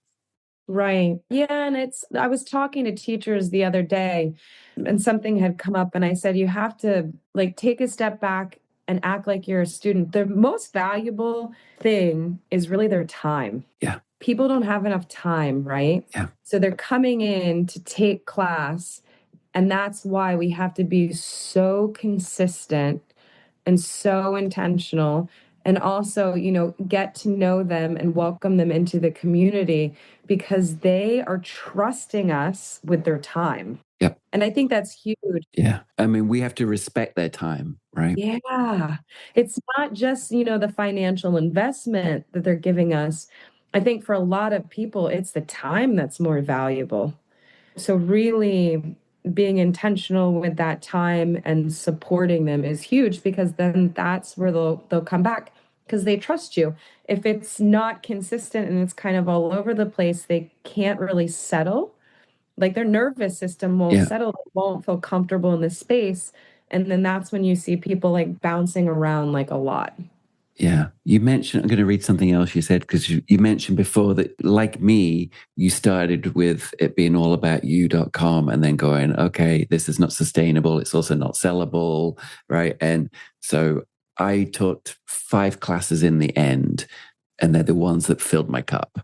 [SPEAKER 2] Right. Yeah. And I was talking to teachers the other day and something had come up, and I said, you have to like take a step back and act like you're a student. The most valuable thing is really their time.
[SPEAKER 1] Yeah.
[SPEAKER 2] People don't have enough time, right?
[SPEAKER 1] Yeah.
[SPEAKER 2] So they're coming in to take class. And that's why we have to be so consistent and so intentional, and also, get to know them and welcome them into the community because they are trusting us with their time.
[SPEAKER 1] Yep.
[SPEAKER 2] And I think that's huge.
[SPEAKER 1] Yeah. I mean, we have to respect their time, right?
[SPEAKER 2] Yeah. It's not just, the financial investment that they're giving us. I think for a lot of people, it's the time that's more valuable. So really being intentional with that time and supporting them is huge because then that's where they'll come back because they trust you. If it's not consistent and it's kind of all over the place, they can't really settle. Like their nervous system won't
[SPEAKER 1] Yeah.
[SPEAKER 2] settle, they won't feel comfortable in the space. And then that's when you see people like bouncing around like a lot.
[SPEAKER 1] Yeah. You mentioned, I'm going to read something else you said, because you mentioned before that, like me, you started with it being all about you.com and then going, okay, this is not sustainable. It's also not sellable. Right. And so I taught 5 classes in the end, and they're the ones that filled my cup.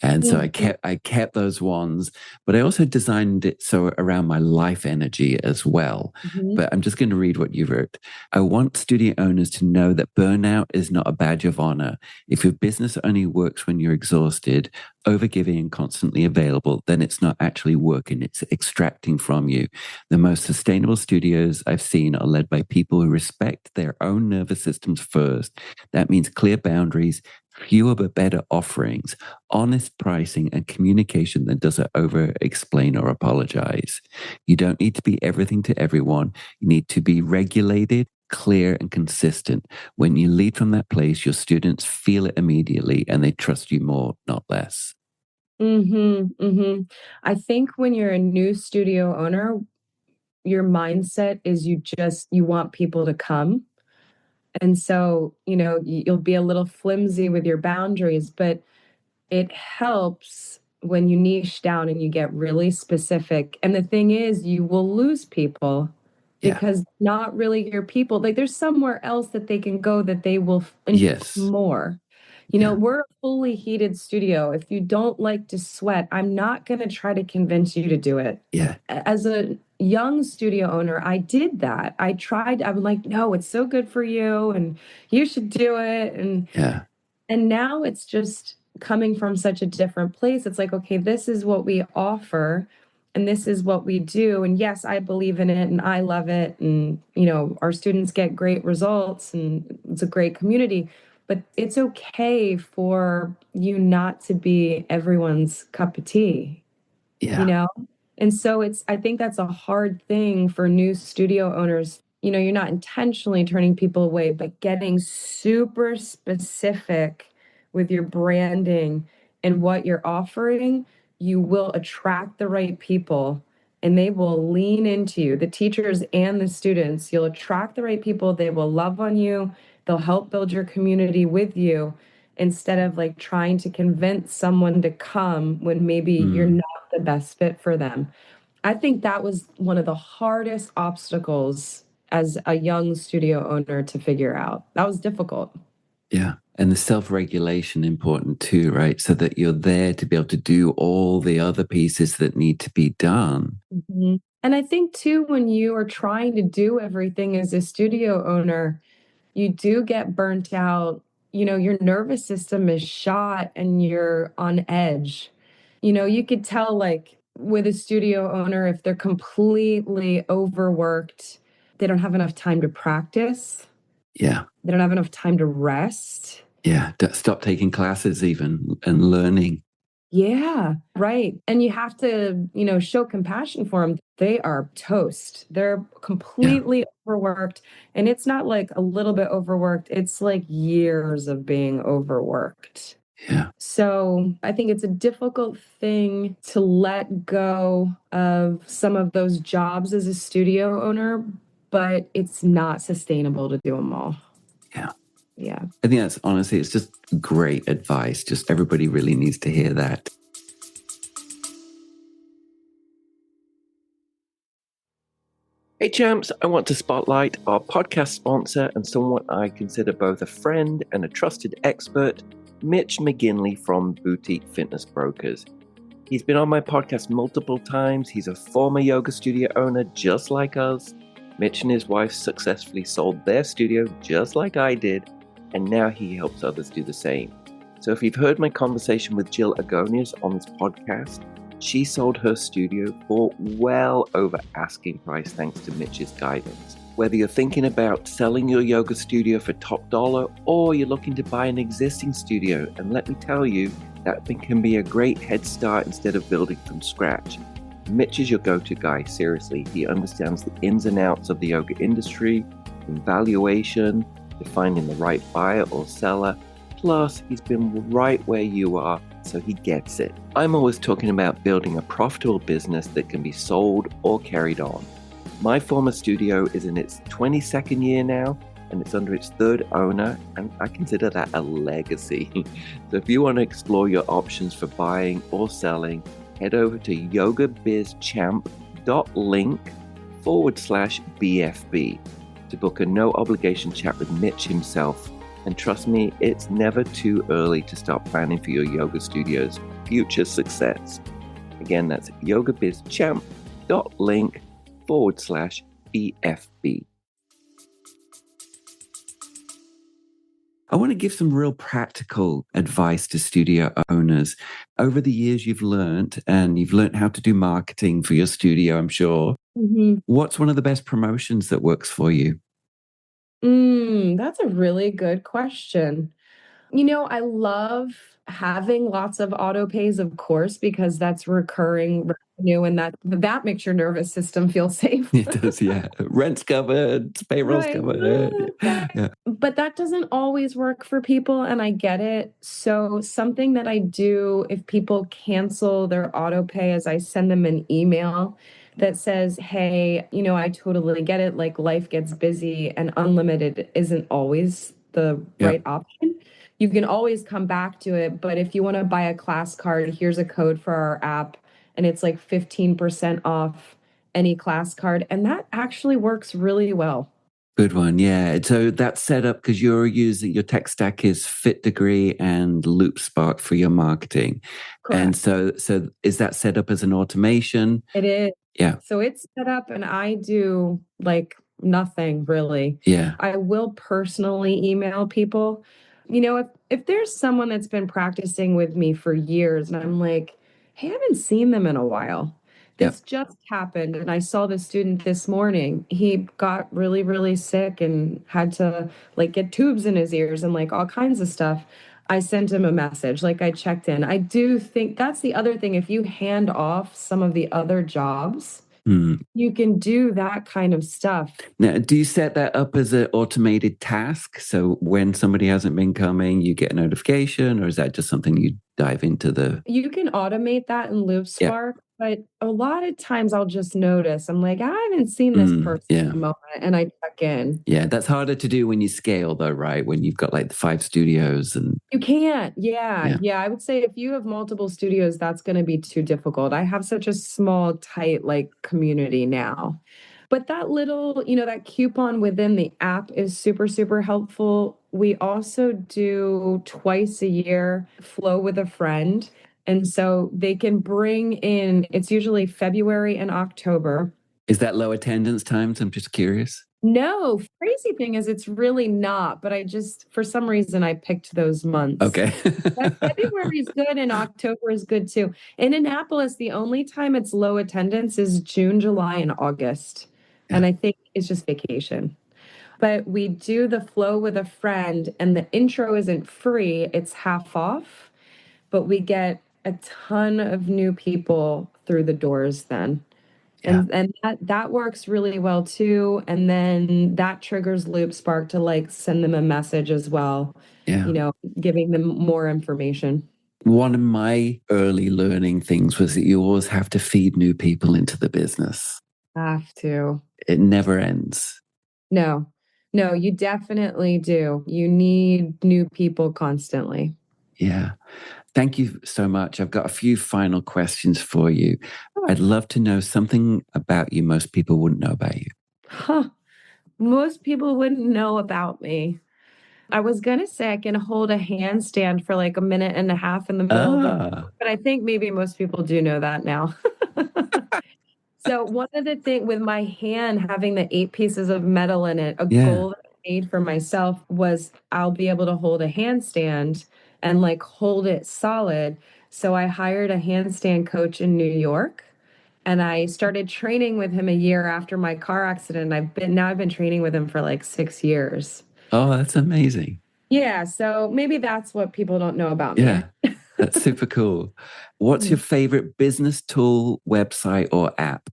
[SPEAKER 1] And so I kept those ones, but I also designed it so around my life energy as well.
[SPEAKER 2] Mhm.
[SPEAKER 1] But I'm just going to read what you wrote. I want studio owners to know that burnout is not a badge of honor. If your business only works when you're exhausted, overgiving and constantly available, then it's not actually working. It's extracting from you. The most sustainable studios I've seen are led by people who respect their own nervous systems first. That means clear boundaries, fewer but better offerings, honest pricing, and communication that doesn't over explain or apologize. You don't need to be everything to everyone. You need to be regulated, clear, and consistent. When you lead from that place, your students feel it immediately and they trust you more, not less.
[SPEAKER 2] I think when you're a new studio owner, your mindset is you want people to come. And so, you'll be a little flimsy with your boundaries, but it helps when you niche down and you get really specific. And the thing is, you will lose people
[SPEAKER 1] Yeah.
[SPEAKER 2] because not really your people. Like there's somewhere else that they can go that they will enjoy
[SPEAKER 1] Yes.
[SPEAKER 2] more.
[SPEAKER 1] Yeah.
[SPEAKER 2] We're a fully heated studio. If you don't like to sweat, I'm not going to try to convince you to do it.
[SPEAKER 1] Yeah.
[SPEAKER 2] As a young studio owner, I did that. I'm like, no, it's so good for you and you should do it.
[SPEAKER 1] Yeah.
[SPEAKER 2] And now it's just coming from such a different place. It's like, okay, this is what we offer and this is what we do. And yes, I believe in it and I love it. And, our students get great results and it's a great community. But it's okay for you not to be everyone's cup of tea, you
[SPEAKER 1] Yeah.
[SPEAKER 2] know? And so I think that's a hard thing for new studio owners. You're not intentionally turning people away, but getting super specific with your branding and what you're offering, you will attract the right people and they will lean into you, the teachers and the students. You'll attract the right people. They will love on you. They'll help build your community with you instead of like trying to convince someone to come when maybe you're not the best fit for them. I think that was one of the hardest obstacles as a young studio owner to figure out. That was difficult.
[SPEAKER 1] Yeah. And the self-regulation important too, right? So that you're there to be able to do all the other pieces that need to be done.
[SPEAKER 2] Mhm. And I think too, when you are trying to do everything as a studio owner, you do get burnt out your nervous system is shot and you're on edge. You could tell, like, with a studio owner, if they're completely overworked, they don't have enough time to practice.
[SPEAKER 1] Yeah.
[SPEAKER 2] They don't have enough time to rest.
[SPEAKER 1] Yeah. Stop taking classes even and learning.
[SPEAKER 2] Yeah, right. And you have to, show compassion for them. They are toast. They're
[SPEAKER 1] Yeah.
[SPEAKER 2] completely overworked. And it's not like a little bit overworked, it's like years of being overworked.
[SPEAKER 1] Yeah.
[SPEAKER 2] So I think it's a difficult thing to let go of some of those jobs as a studio owner, but it's not sustainable to do them all.
[SPEAKER 1] Yeah.
[SPEAKER 2] Yeah.
[SPEAKER 1] I think that's honestly, it's just great advice. Just everybody really needs to hear that. Hey champs, I want to spotlight our podcast sponsor and someone I consider both a friend and a trusted expert, Mitch McGinley from Boutique Fitness Brokers. He's been on my podcast multiple times. He's a former yoga studio owner just like us. Mitch and his wife successfully sold their studio just like I did, and now he helps others do the same. So if you've heard my conversation with Jill Agonias on this podcast, she sold her studio for well over asking price thanks to Mitch's guidance. Whether you're thinking about selling your yoga studio for top dollar or you're looking to buy an existing studio, and let me tell you, that can be a great head start instead of building from scratch. Mitch is your go-to guy, seriously. He understands the ins and outs of the yoga industry, from valuation to finding the right buyer or seller. Plus, he's been right where you are, so he gets it. I'm always talking about building a profitable business that can be sold or carried on. My former studio is in its 22nd year now, and it's under its third owner, and I consider that a legacy. So if you want to explore your options for buying or selling, head over to yogabizchamp.link/BFB to book a no obligation chat with Mitch himself. And trust me, it's never too early to start planning for your yoga studio's future success. Again, that's yogabizchamp.link/BFB. I want to give some real practical advice to studio owners. Over the years, you've learned how to do marketing for your studio, I'm sure. Mm-hmm. What's one of the best promotions that works for you?
[SPEAKER 2] That's a really good question. I love having lots of auto pays, of course, because that's recurring revenue, and that makes your nervous system feel safe.
[SPEAKER 1] It does, yeah. Rent's covered, payroll's
[SPEAKER 2] Right.
[SPEAKER 1] covered. Yeah.
[SPEAKER 2] But that doesn't always work for people, and I get it. So something that I do if people cancel their auto pay is I send them an email that says, hey, I totally get it. Like, life gets busy and unlimited isn't always the right option. You can always come back to it. But if you want to buy a class card, here's a code for our app, and it's like 15% off any class card. And that actually works really well.
[SPEAKER 1] Good one. Yeah. So that's set up because you're using your tech stack is FitDegree and LoopSpark for your marketing. Correct. And so is that set up as an automation?
[SPEAKER 2] It is.
[SPEAKER 1] Yeah.
[SPEAKER 2] So it's set up and I do like nothing really.
[SPEAKER 1] Yeah.
[SPEAKER 2] I will personally email people. If there's someone that's been practicing with me for years and I'm like, hey, I haven't seen them in a while. This just happened. And I saw the student this morning. He got really, really sick and had to like get tubes in his ears and like all kinds of stuff. I sent him a message, like I checked in. I do think that's the other thing. If you hand off some of the other jobs, you can do that kind of stuff.
[SPEAKER 1] Now, do you set that up as an automated task? So when somebody hasn't been coming, you get a notification, or is that just something you dive into the...
[SPEAKER 2] You can automate that in LoopSpark, but a lot of times I'll just notice, I'm like, I haven't seen this person in a moment, and I check in.
[SPEAKER 1] Yeah, that's harder to do when you scale though, right? When you've got like 5 studios and...
[SPEAKER 2] You can't. Yeah. I would say if you have multiple studios, that's going to be too difficult. I have such a small, tight like community now. But that little, that coupon within the app is super, super helpful. We also do twice a year Flow with a Friend. And so they can bring in, it's usually February and October.
[SPEAKER 1] Is that low attendance times? I'm just curious.
[SPEAKER 2] No, crazy thing is it's really not, but I just for some reason, I picked those months.
[SPEAKER 1] Okay.
[SPEAKER 2] But February is good and October is good too. In Annapolis, the only time it's low attendance is June, July, and August,
[SPEAKER 1] Yeah.
[SPEAKER 2] and I think it's just vacation. But we do the flow with a friend, and the intro isn't free, it's half off, but we get a ton of new people through the doors then.
[SPEAKER 1] Yeah.
[SPEAKER 2] And that works really well too, and then that triggers Loop Spark to, like, send them a message as well,
[SPEAKER 1] Yeah.
[SPEAKER 2] you know, giving them more information.
[SPEAKER 1] One of my early learning things was that you always have to feed new people into the business.
[SPEAKER 2] Have to.
[SPEAKER 1] It never ends.
[SPEAKER 2] No. No, you definitely do. You need new people constantly.
[SPEAKER 1] Yeah. Thank you so much. I've got a few final questions for you.
[SPEAKER 2] Sure.
[SPEAKER 1] I'd love to know something about you most people wouldn't know about you.
[SPEAKER 2] Huh. Most people wouldn't know about me. I was gonna say I can hold a handstand for, like, a minute and a half in the middle of the
[SPEAKER 1] Ah,
[SPEAKER 2] but I think maybe most people do know that now. So one of the thing with my hand having the 8 pieces of metal in it, a
[SPEAKER 1] yeah.
[SPEAKER 2] goal that I made for myself was I'll be able to hold a handstand and, like, hold it solid. So I hired a handstand coach in New York, and I started training with him a year after my car accident. I've been training with him for, like, 6 years.
[SPEAKER 1] Oh, that's amazing.
[SPEAKER 2] Yeah, so maybe that's what people don't know about me.
[SPEAKER 1] Yeah. That's super cool. What's your favorite business tool, website, or app?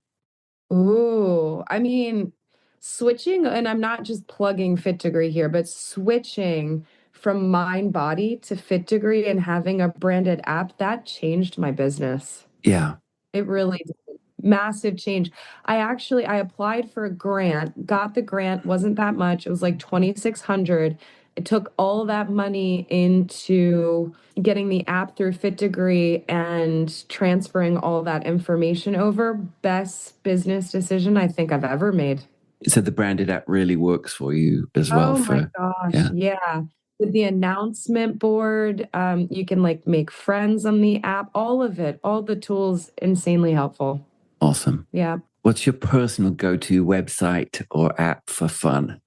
[SPEAKER 2] Ooh, I mean, switching, and I'm not just plugging Fit Degree here, but switching from Mind Body to Fit Degree and having a branded app, that changed my business.
[SPEAKER 1] Yeah.
[SPEAKER 2] It really did. Massive change. I applied for a grant, got the grant, wasn't that much. It was like 2,600. It took all that money into getting the app through Fit Degree and transferring all that information over. Best business decision I think I've ever made.
[SPEAKER 1] So the branded app really works for you as well
[SPEAKER 2] Oh my
[SPEAKER 1] for,
[SPEAKER 2] gosh,
[SPEAKER 1] yeah,
[SPEAKER 2] yeah. With the announcement board, you can, like, make friends on the app, all of it, all the tools, insanely helpful.
[SPEAKER 1] awesome.
[SPEAKER 2] Yeah.
[SPEAKER 1] What's your personal go-to website or app for fun?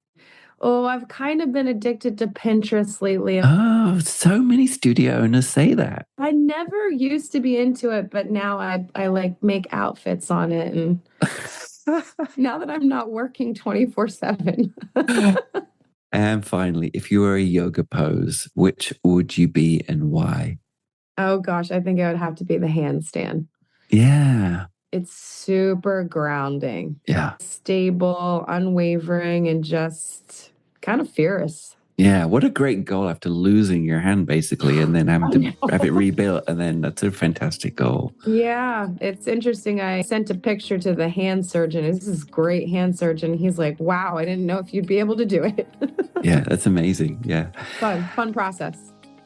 [SPEAKER 2] Oh, I've kind of been addicted to Pinterest lately.
[SPEAKER 1] Oh, so many studio owners say that.
[SPEAKER 2] I never used to be into it, but now I like make outfits on it, and now that I'm not working 24/7.
[SPEAKER 1] And finally, if you were a yoga pose, which would you be and why?
[SPEAKER 2] Oh gosh, I think it would have to be the handstand.
[SPEAKER 1] Yeah.
[SPEAKER 2] It's super grounding,
[SPEAKER 1] Yeah.
[SPEAKER 2] stable, unwavering, and just kind of fierce.
[SPEAKER 1] Yeah. What a great goal after losing your hand, basically, and then having
[SPEAKER 2] I
[SPEAKER 1] to have it
[SPEAKER 2] know.
[SPEAKER 1] rebuilt. And then that's a fantastic goal.
[SPEAKER 2] Yeah, it's interesting. I sent a picture to the hand surgeon. This is great hand surgeon. He's like, wow, I didn't know if you'd be able to do it.
[SPEAKER 1] Yeah. That's amazing. Yeah.
[SPEAKER 2] Fun process.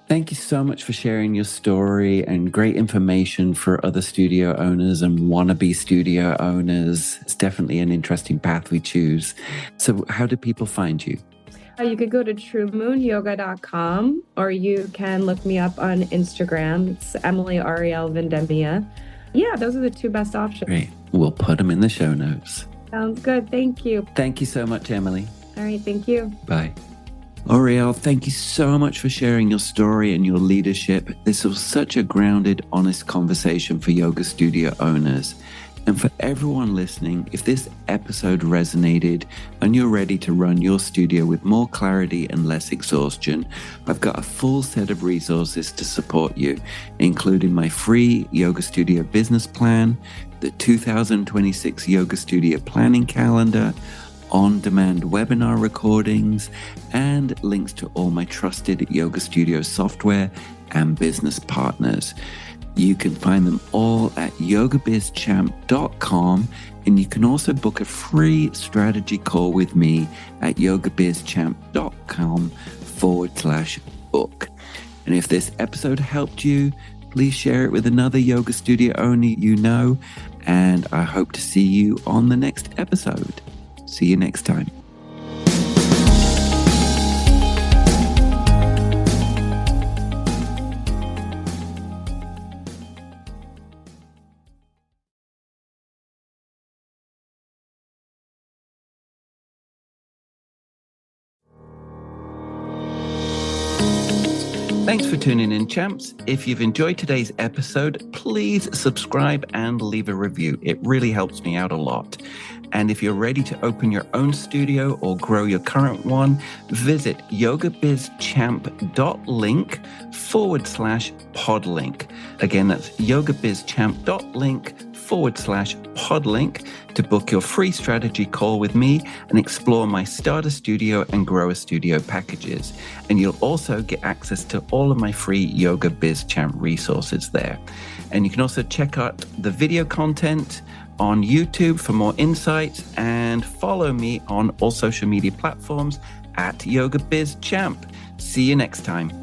[SPEAKER 1] Thank you so much for sharing your story and great information for other studio owners and wannabe studio owners. It's definitely an interesting path we choose. So, how do people find you?
[SPEAKER 2] You could go to truemoonyoga.com, or you can look me up on Instagram. It's Emily Aurielle Vendemmia. Yeah, those are the two best options.
[SPEAKER 1] Great. We'll put them in the show notes.
[SPEAKER 2] Sounds good. Thank you.
[SPEAKER 1] Thank you so much, Emily.
[SPEAKER 2] All right. Thank you.
[SPEAKER 1] Bye. Aurielle, thank you so much for sharing your story and your leadership. This was such a grounded, honest conversation for yoga studio owners. And for everyone listening, if this episode resonated and you're ready to run your studio with more clarity and less exhaustion, I've got a full set of resources to support you, including my free Yoga Studio business plan, the 2026 Yoga Studio planning calendar, on-demand webinar recordings, and links to all my trusted Yoga Studio software and business partners. You can find them all at yogabizchamp.com, and you can also book a free strategy call with me at yogabizchamp.com/book. And if this episode helped you, please share it with another yoga studio owner you know, and I hope to see you on the next episode. See you next time. Thanks for tuning in, champs. If you've enjoyed today's episode, please subscribe and leave a review. It really helps me out a lot. And if you're ready to open your own studio or grow your current one, visit yogabizchamp.link/podlink. Again, that's yogabizchamp.link/podlink to book your free strategy call with me and explore my Start a Studio and Grow a Studio packages. And you'll also get access to all of my free Yoga Biz Champ resources there. And you can also check out the video content on YouTube for more insights and follow me on all social media platforms at Yoga Biz Champ. See you next time.